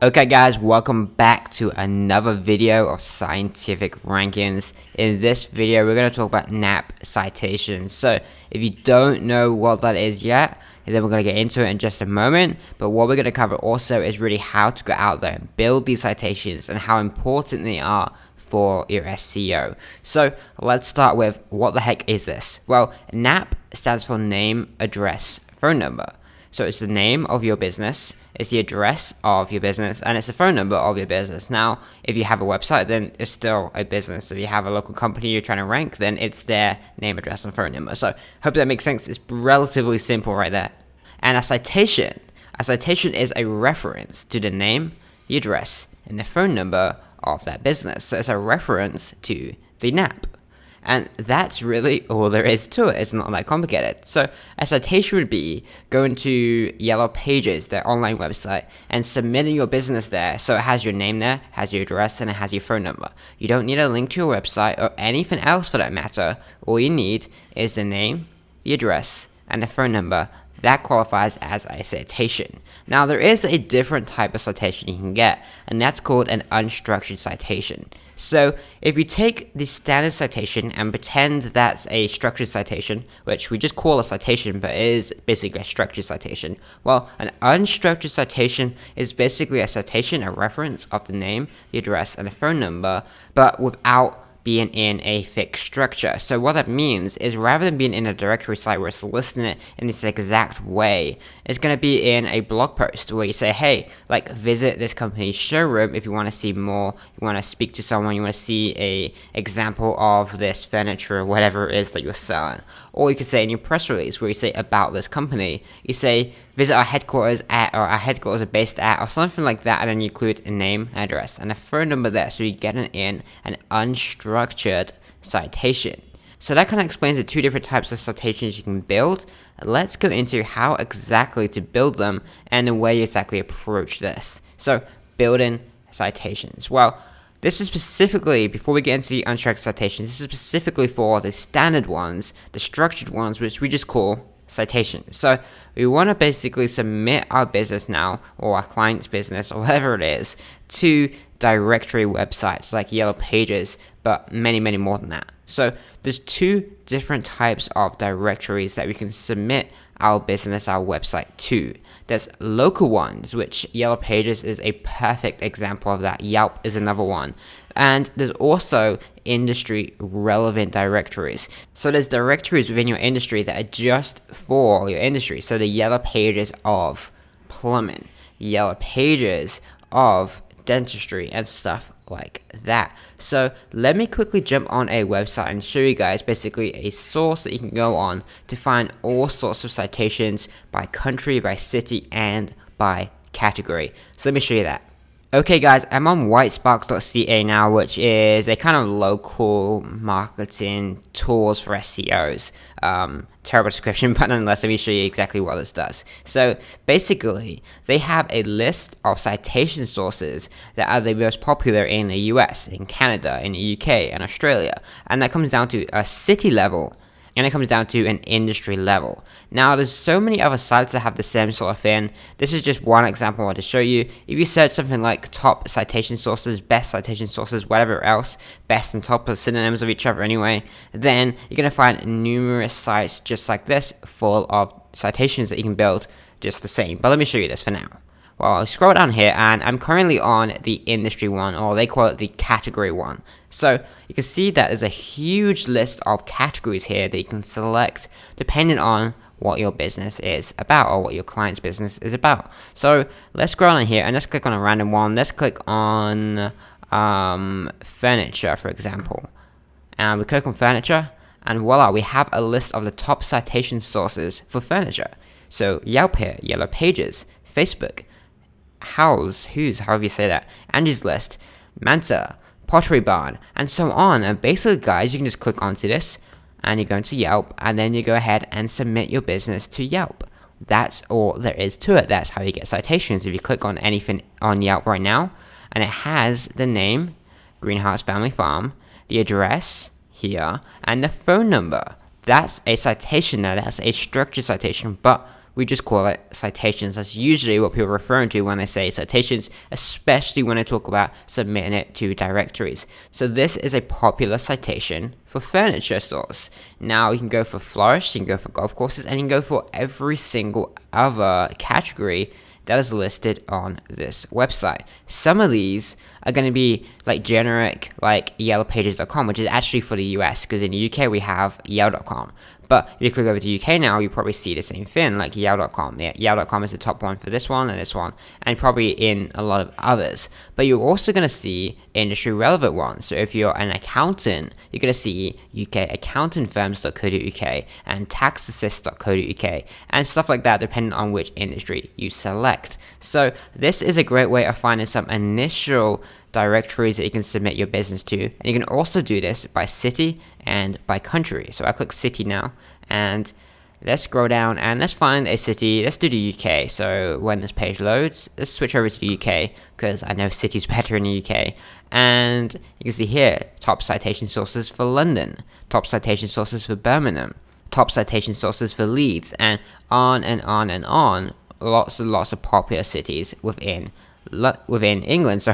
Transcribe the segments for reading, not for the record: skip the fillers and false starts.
Okay guys, welcome back to another video of scientific rankings. In this video, we're going to talk about NAP citations. So if you don't know what that is yet, then we're going to get into it in just a moment. But what we're going to cover also is really how to go out there and build these citations and how important they are for your SEO. So let's start with, what the heck is this? Well, NAP stands for name, address, phone number. So it's the name of your business, it's the address of your business, and it's the phone number of your business. Now, if you have a website, then it's still a business. If you have a local company you're trying to rank, then it's their name, address, and phone number. So hope that makes sense. It's relatively simple right there. And a citation is a reference to the name, the address, and the phone number of that business. So it's a reference to the NAP. And that's really all there is to it. It's not that complicated. So a citation would be going to Yellow Pages, their online website, and submitting your business there. So it has your name there, has your address, and it has your phone number. You don't need a link to your website or anything else for that matter. All you need is the name, the address, and the phone number. That qualifies as a citation. Now, there is a different type of citation you can get, and that's called an unstructured citation. So if you take the standard citation and pretend that's a structured citation, which we just call a citation but it is basically a structured citation, well, an unstructured citation is basically a citation, a reference of the name, the address, and the phone number, but without being in a fixed structure. So what that means is, rather than being in a directory site where it's listing it in this exact way, it's going to be in a blog post where you say, hey, like, visit this company's showroom if you want to see more, you want to speak to someone, you want to see a example of this furniture or whatever it is that you're selling. Or you could say in your press release where you say about this company, you say, visit our headquarters at, or our headquarters are based at, or something like that, and then you include a name, address, and a phone number there, so you get an unstructured citation. So that kind of explains the two different types of citations you can build. Let's go into how exactly to build them and the way you exactly approach this. So building citations. Well, this is specifically, before we get into the unstructured citations, this is specifically for the standard ones, the structured ones, which we just call citations. So we want to basically submit our business now, or our client's business, or whatever it is, to directory websites like Yellow Pages, but many more than that. So there's two different types of directories that we can submit our business, our website to. There's local ones, which Yellow Pages is a perfect example of that. Yelp is another one. And there's also industry relevant directories. So there's directories within your industry that are just for your industry. So the Yellow Pages of plumbing, Yellow Pages of dentistry, and stuff like that. So let me quickly jump on a website and show you guys basically a source that you can go on to find all sorts of citations by country, by city, and by category. So let me show you that. Okay guys, I'm on whitespark.ca now, which is a kind of local marketing tools for SEOs. Terrible description, but nonetheless, let me show you exactly what this does. So basically, they have a list of citation sources that are the most popular in the US, in Canada, in the UK, and Australia. And that comes down to a city level, and it comes down to an industry level. Now, there's so many other sites that have the same sort of thing. This is just one example I want to show you. If you search something like top citation sources, best citation sources, whatever else, best and top are synonyms of each other anyway, then you're going to find numerous sites just like this, full of citations that you can build just the same. But let me show you this for now. Well, I'll scroll down here, and I'm currently on the industry one, or they call it the category one. So you can see that there's a huge list of categories here that you can select depending on what your business is about, or what your client's business is about. So let's scroll on here and let's click on a random one. Let's click on furniture, for example. And we click on furniture, and voila, we have a list of the top citation sources for furniture. So Yelp here, Yellow Pages, Facebook, whose, however you say that, Angie's List, Manta, Pottery Barn, and so on. And basically, guys, you can just click onto this, and you go into Yelp, and then you go ahead and submit your business to Yelp. That's all there is to it. That's how you get citations. If you click on anything on Yelp right now, and it has the name, Greenhouse Family Farm, the address here, and the phone number, that's a citation now. That's a structured citation, but we just call it citations. That's usually what people are referring to when they say citations, especially when they talk about submitting it to directories. So this is a popular citation for furniture stores. Now you can go for florists, you can go for golf courses, and you can go for every single other category that is listed on this website. Some of these are going to be like generic, like yellowpages.com, which is actually for the US, because in the UK we have yell.com. But if you click over to UK now, you probably see the same thing, like yell.com. Yeah, yell.com is the top one for this one, and probably in a lot of others. But you're also going to see industry relevant ones. So if you're an accountant, you're going to see ukaccountantfirms.co.uk and taxassist.co.uk and stuff like that, depending on which industry you select. So this is a great way of finding some initial directories that you can submit your business to, and you can also do this by city and by country. So I click city now, and let's scroll down and let's find a city. Let's do the UK. So when this page loads, let's switch over to the UK because I know city's better in the UK. And you can see here, top citation sources for London, top citation sources for Birmingham, top citation sources for Leeds, and on and on and on. Lots and lots of popular cities within England,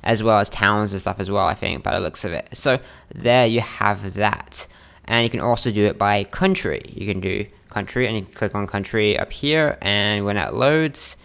as well as towns and stuff as well, I think, by the looks of it. So there you have that. And you can also do it by country. You can do country, and you can click on country up here, and when that loads,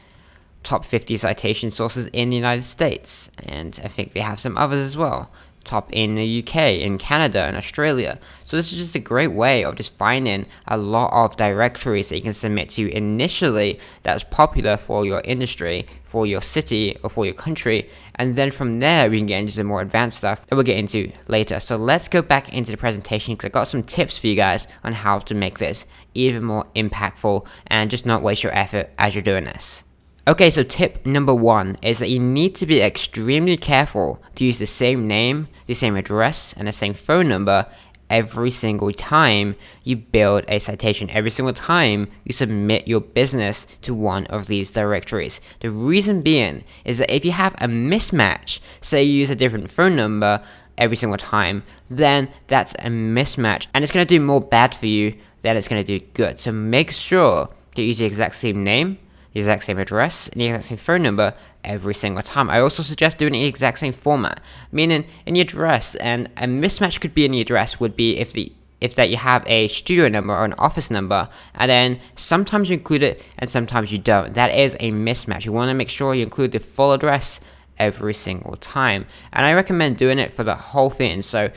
top 50 citation sources in the United States, and I think they have some others as well. Top in the UK, in Canada, and Australia. So this is just a great way of just finding a lot of directories that you can submit to initially that's popular for your industry, for your city, or for your country, and then from there we can get into some more advanced stuff that we'll get into later. So let's go back into the presentation because I've got some tips for you guys on how to make this even more impactful and just not waste your effort as you're doing this. Okay, so tip number 1 is that you need to be extremely careful to use the same name, the same address, and the same phone number every single time you build a citation, every single time you submit your business to one of these directories. The reason being is that if you have a mismatch, say you use a different phone number every single time, then that's a mismatch, and it's going to do more bad for you than it's going to do good. So make sure to use the exact same name, the exact same address, and the exact same phone number every single time. I also suggest doing it in the exact same format, meaning in the address, and a mismatch could be in the address would be if that you have a studio number or an office number, and then sometimes you include it and sometimes you don't. That is a mismatch. You want to make sure you include the full address every single time, and I recommend doing it for the whole thing. So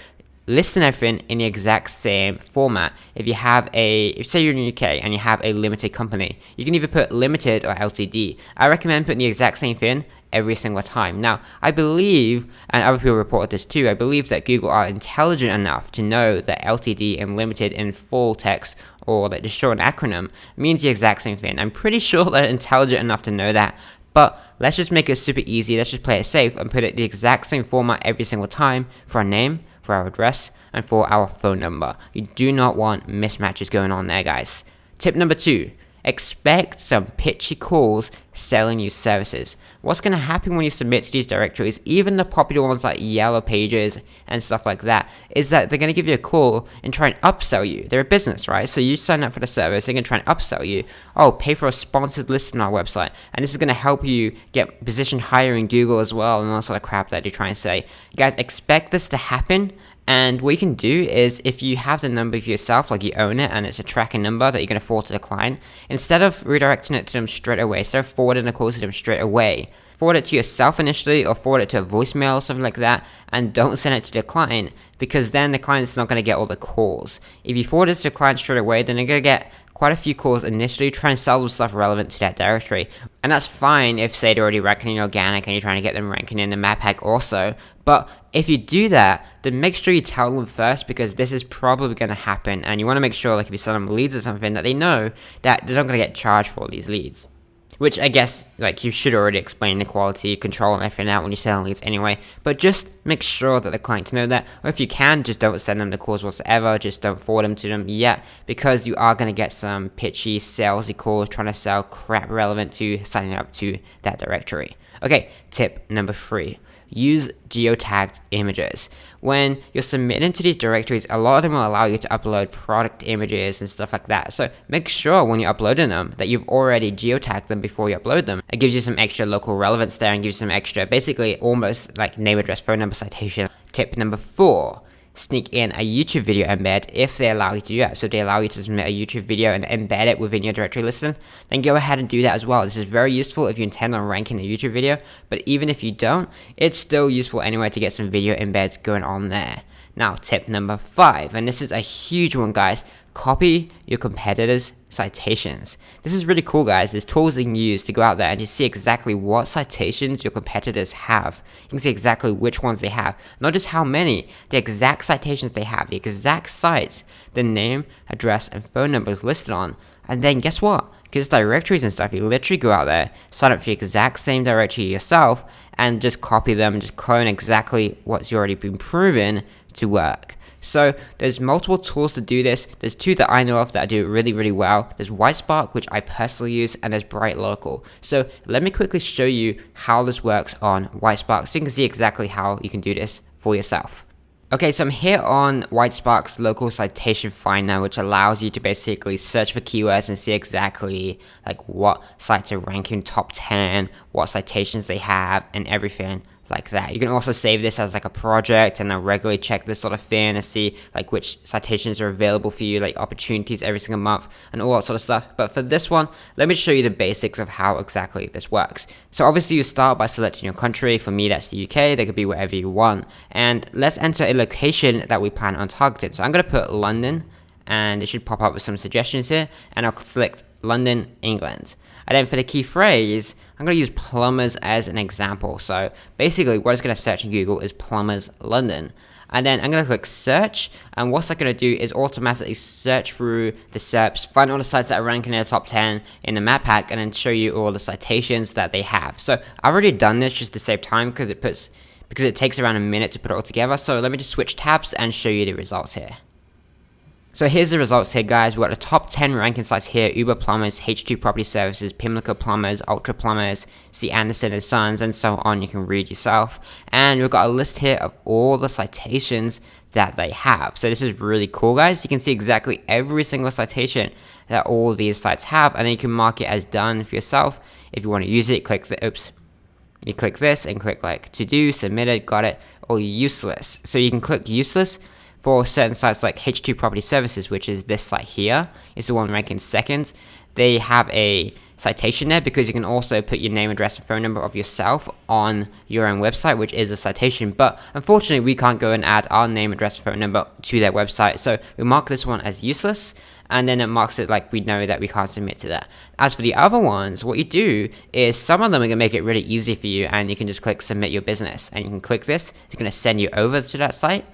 listing everything in the exact same format. If you have if say you're in the UK and you have a limited company, you can either put limited or LTD. I recommend putting the exact same thing every single time. Now, I believe, and other people reported this too, I believe that Google are intelligent enough to know that LTD and limited in full text, or like the short acronym, means the exact same thing. I'm pretty sure they're intelligent enough to know that, but let's just make it super easy. Let's just play it safe and put it the exact same format every single time for our name, for our address, and for our phone number. You do not want mismatches going on there, guys. Tip number 2, expect some pitchy calls selling you services. What's going to happen when you submit to these directories, even the popular ones like Yellow Pages and stuff like that, is that they're going to give you a call and try and upsell you. They're a business, right? So you sign up for the service, they're going to try and upsell you. Oh, pay for a sponsored list on our website, and this is going to help you get positioned higher in Google as well, and all sort of crap that you're trying to say. Guys, expect this to happen. And what you can do is, if you have the number for yourself, like you own it, and it's a tracking number that you're going to forward to the client, instead of redirecting it to them straight away, instead of forwarding a call to them straight away, forward it to yourself initially, or forward it to a voicemail or something like that, and don't send it to the client, because then the client's not going to get all the calls. If you forward it to the client straight away, then they're going to get quite a few calls initially trying to sell them stuff relevant to that directory. And that's fine if, say, they're already ranking in organic and you're trying to get them ranking in the map hack also. But if you do that, then make sure you tell them first, because this is probably going to happen. And you want to make sure, like if you send them leads or something, that they know that they're not going to get charged for these leads. Which I guess, like, you should already explain the quality control and everything out when you sell leads anyway. But just make sure that the clients know that. Or if you can, just don't send them the calls whatsoever. Just don't forward them to them yet, because you are going to get some pitchy, salesy calls trying to sell crap relevant to signing up to that directory. Okay, tip number 3. Use geotagged images. when you're submitting to these directories, a lot of them will allow you to upload product images and stuff like that. So make sure when you're uploading them that you've already geotagged them before you upload them. It gives you some extra local relevance there and gives you some extra, basically almost like name, address, phone number citation. Tip number 4. Sneak in a YouTube video embed if they allow you to do that. So if they allow you to submit a YouTube video and embed it within your directory listing, then go ahead and do that as well. This is very useful if you intend on ranking a YouTube video, but even if you don't, it's still useful anyway to get some video embeds going on there. Now, tip number 5, and this is a huge one, guys. Copy your competitors' citations. This is really cool, guys. There's tools you can use to go out there and just see exactly what citations your competitors have. You can see exactly which ones they have, not just how many, the exact citations they have, the exact sites, the name, address, and phone numbers listed on. And then guess what? Because directories and stuff, you literally go out there, sign up for the exact same directory yourself, and just copy them, just clone exactly what's already been proven to work. So there's multiple tools to do this. There's 2 that I know of that do it really, really well. There's WhiteSpark, which I personally use, and there's Bright Local. So let me quickly show you how this works on WhiteSpark so you can see exactly how you can do this for yourself. Okay, so I'm here on WhiteSpark's local citation finder, which allows you to basically search for keywords and see exactly like what sites are ranking top 10, what citations they have, and everything like that. You can also save this as like a project and then regularly check this sort of thing and see like which citations are available for you, like opportunities every single month and all that sort of stuff. But for this one, let me show you the basics of how exactly this works. So obviously you start by selecting your country. For me, that's the UK. They could be wherever you want. And let's enter a location that we plan on targeting. So I'm going to put London, and it should pop up with some suggestions here, and I'll select London, England. And then for the key phrase, I'm going to use plumbers as an example. So basically what it's going to search in Google is plumbers London. And then I'm going to click search, and what's that going to do is automatically search through the SERPs, find all the sites that are ranking in the top 10 in the map pack, and then show you all the citations that they have. So I've already done this just to save time because it takes around a minute to put it all together. So let me just switch tabs and show you the results here. So here's the results here, guys. We've got the top 10 ranking sites here: Uber Plumbers, H2 Property Services, Pimlico Plumbers, Ultra Plumbers, C. Anderson and Sons, and so on. You can read yourself. And we've got a list here of all the citations that they have. So this is really cool, guys. You can see exactly every single citation that all these sites have, and then you can mark it as done for yourself. If you want to use it, you click this and click like to do, submitted, got it, or useless. So you can click useless for certain sites like H2 Property Services, which is this site here. It's the one ranking second. They have a citation there because you can also put your name, address, and phone number of yourself on your own website, which is a citation. But unfortunately, we can't go and add our name, address, phone number to their website. So we mark this one as useless, and then it marks it like we know that we can't submit to that. As for the other ones, what you do is some of them are going to make it really easy for you, and you can just click submit your business, and you can click this. It's going to send you over to that site,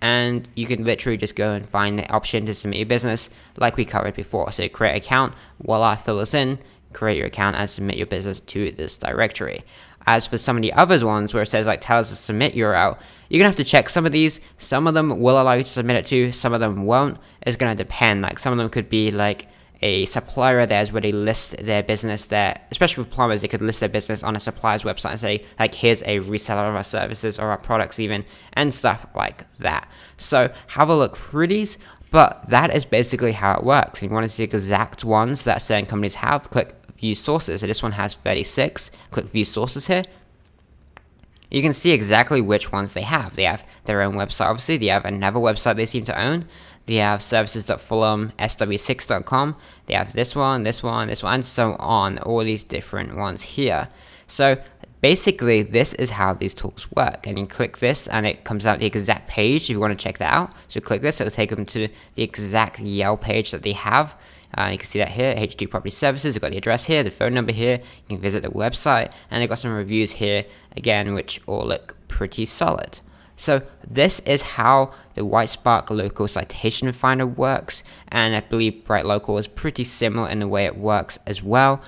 and you can literally just go and find the option to submit your business like we covered before. So create an account, voila, fill this in, create your account, and submit your business to this directory. As for some of the other ones where it says like tell us to submit URL, you're gonna have to check some of these. Some of them will allow you to submit it to, some of them won't. It's gonna depend. Like some of them could be like a supplier of theirs where they list their business there, especially with plumbers. They could list their business on a supplier's website and say like here's a reseller of our services or our products even, and stuff like that. So have a look through these, but that is basically how it works. If you want to see exact ones that certain companies have, click view sources. So this one has 36. Click view sources here. You can see exactly which ones they have. They have their own website, obviously. They have another website they seem to own. They have services.fulham, sw6.com. They have this one, and so on. All these different ones here. So basically, this is how these tools work. And you click this, and it comes out the exact page if you want to check that out. So click this, it'll take them to the exact Yelp page that they have. You can see that here, H2 Property Services. They've got the address here, the phone number here. You can visit the website, and they've got some reviews here, again, which all look pretty solid. So this is how the WhiteSpark Local Citation Finder works, and I believe Bright Local is pretty similar in the way it works as well.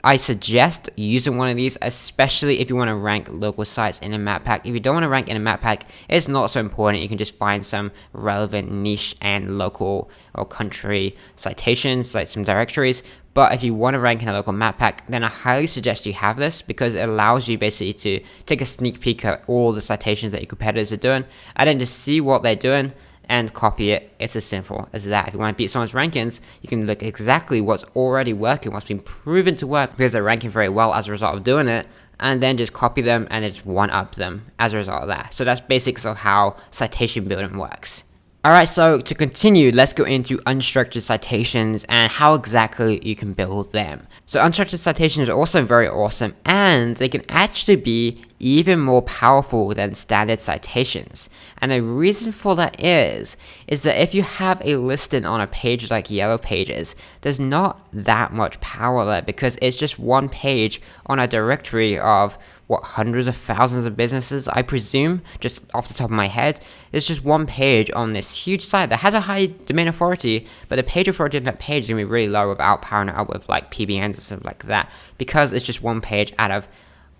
I suggest using one of these, especially if you want to rank local sites in a map pack. If you don't want to rank in a map pack, it's not so important. You can just find some relevant niche and local or country citations, like some directories. But if you want to rank in a local map pack, then I highly suggest you have this, because it allows you basically to take a sneak peek at all the citations that your competitors are doing, and then just see what they're doing and copy it. It's as simple as that. If you want to beat someone's rankings, you can look exactly what's already working, what's been proven to work because they're ranking very well as a result of doing it, and then just copy them and just one-up them as a result of that. So that's basically how citation building works. Alright, so to continue, let's go into unstructured citations and how exactly you can build them. So unstructured citations are also very awesome, and they can actually be even more powerful than standard citations. And the reason for that is that if you have a listing on a page like Yellow Pages, there's not that much power there, because it's just one page on a directory of hundreds of thousands of businesses, I presume, just off the top of my head. It's just one page on this huge site that has a high domain authority, but the page authority of that page is going to be really low without powering it up with like PBNs and stuff like that, because it's just one page out of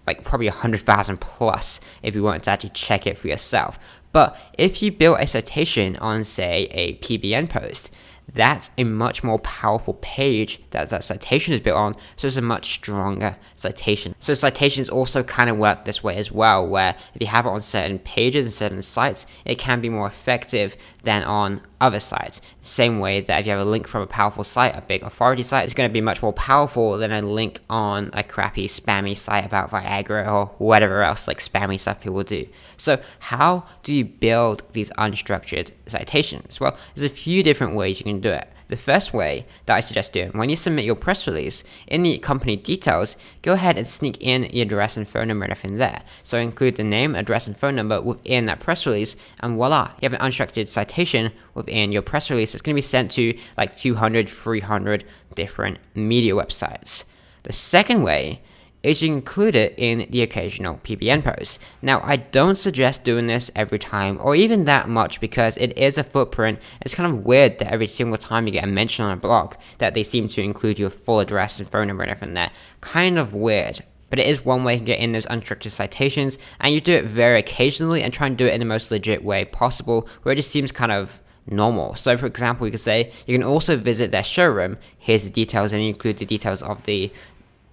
like probably 100,000 plus if you want to actually check it for yourself. But if you build a citation on, say, a PBN post, that's a much more powerful page that citation is built on, so it's a much stronger citation. So citations also kind of work this way as well, where if you have it on certain pages and certain sites, it can be more effective than on other sites. Same way that if you have a link from a powerful site, a big authority site, it's going to be much more powerful than a link on a crappy spammy site about Viagra or whatever else like spammy stuff people do. So how do you build these unstructured citations? Well, there's a few different ways you can do it. The first way that I suggest doing, when you submit your press release, in the company details, go ahead and sneak in your address and phone number and everything there. So include the name, address, and phone number within that press release, and voila, you have an unstructured citation within your press release. It's going to be sent to like 200, 300 different media websites. The second way is you include it in the occasional PBN post. Now, I don't suggest doing this every time or even that much, because it is a footprint. It's kind of weird that every single time you get a mention on a blog that they seem to include your full address and phone number and everything there. Kind of weird. But it is one way to get in those unstructured citations, and you do it very occasionally and try and do it in the most legit way possible, where it just seems kind of normal. So for example, you could say you can also visit their showroom. Here's the details, and you include the details of the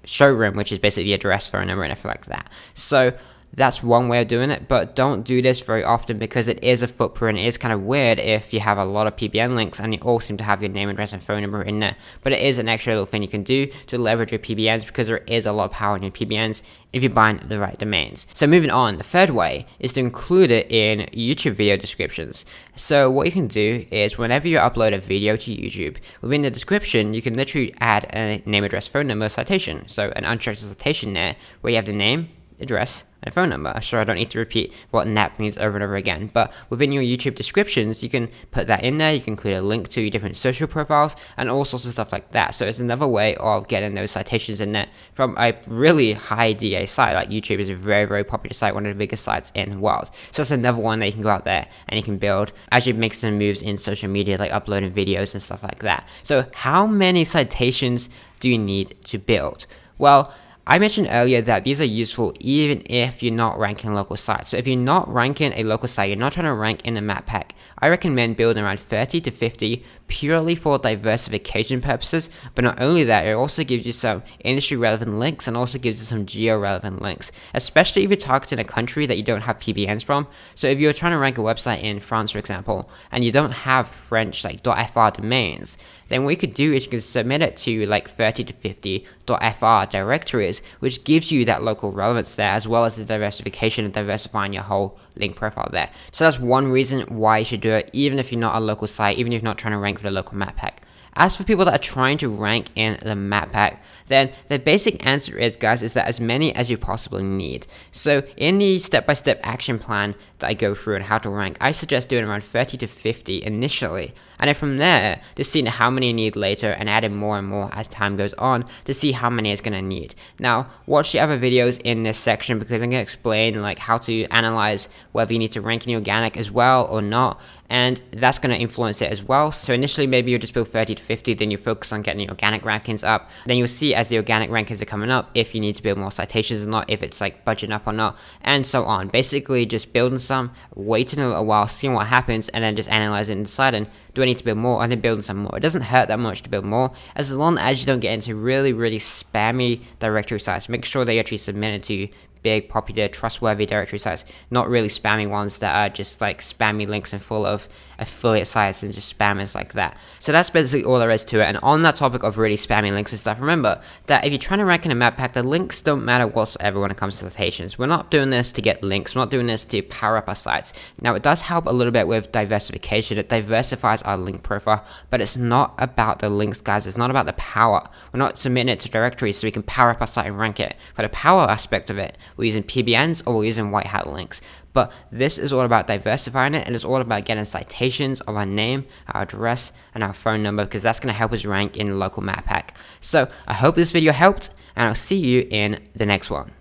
showroom, which is basically the address, phone number, and everything like that. So that's one way of doing it, but don't do this very often, because it is a footprint. It is kind of weird if you have a lot of PBN links and you all seem to have your name, address, and phone number in there. But it is an extra little thing you can do to leverage your PBNs, because there is a lot of power in your PBNs if you're buying the right domains. So moving on, the third way is to include it in YouTube video descriptions. So what you can do is whenever you upload a video to YouTube, within the description, you can literally add a name, address, phone number citation. So an unstructured citation there, where you have the name, address, and a phone number. Sure, I don't need to repeat what NAP means over and over again, but within your YouTube descriptions, you can put that in there. You can include a link to your different social profiles and all sorts of stuff like that. So it's another way of getting those citations in there from a really high DA site. Like YouTube is a very, very popular site, one of the biggest sites in the world. So it's another one that you can go out there and you can build as you make some moves in social media, like uploading videos and stuff like that. So how many citations do you need to build? Well, I mentioned earlier that these are useful even if you're not ranking local sites. So if you're not ranking a local site, you're not trying to rank in a map pack, I recommend building around 30 to 50 purely for diversification purposes. But not only that, it also gives you some industry relevant links and also gives you some geo relevant links, especially if you're targeting a country that you don't have PBNs from. So if you're trying to rank a website in France, for example, and you don't have French like .fr domains, then what you could do is you can submit it to like 30 to 50 .fr directories, which gives you that local relevance there, as well as the diversification and diversifying your whole link profile there. So that's one reason why you should do it, even if you're not a local site, even if you're not trying to rank for the local map pack. As for people that are trying to rank in the map pack, then the basic answer is, guys, is that as many as you possibly need. So in the step-by-step action plan that I go through on how to rank, I suggest doing around 30 to 50 initially. And then from there, just seeing how many you need later and adding more and more as time goes on to see how many it's going to need. Now, watch the other videos in this section, because I'm going to explain like how to analyze whether you need to rank in organic as well or not. And that's going to influence it as well. So initially, maybe you'll just build 30 to 50, then you focus on getting the organic rankings up. Then you'll see as the organic rankings are coming up, if you need to build more citations or not, if it's like budget up or not, and so on. Basically, just building some, waiting a little while, seeing what happens, and then just analyzing and deciding, do I need to build more? I need to build some more. It doesn't hurt that much to build more, as long as you don't get into really spammy directory sites. Make sure they actually submit it to big, popular, trustworthy directory sites, not really spammy ones that are just like spammy links and full of affiliate sites and just spammers like that. So that's basically all there is to it. And on that topic of really spammy links and stuff, remember that if you're trying to rank in a map pack, the links don't matter whatsoever when it comes to citations. We're not doing this to get links. We're not doing this to power up our sites. Now, it does help a little bit with diversification. It diversifies our link profile, but it's not about the links, guys. It's not about the power. We're not submitting it to directories so we can power up our site and rank it. For the power aspect of it, we're using PBNs or we're using white hat links. But this is all about diversifying it, and it's all about getting citations of our name, our address, and our phone number, because that's going to help us rank in the local map pack. So I hope this video helped, and I'll see you in the next one.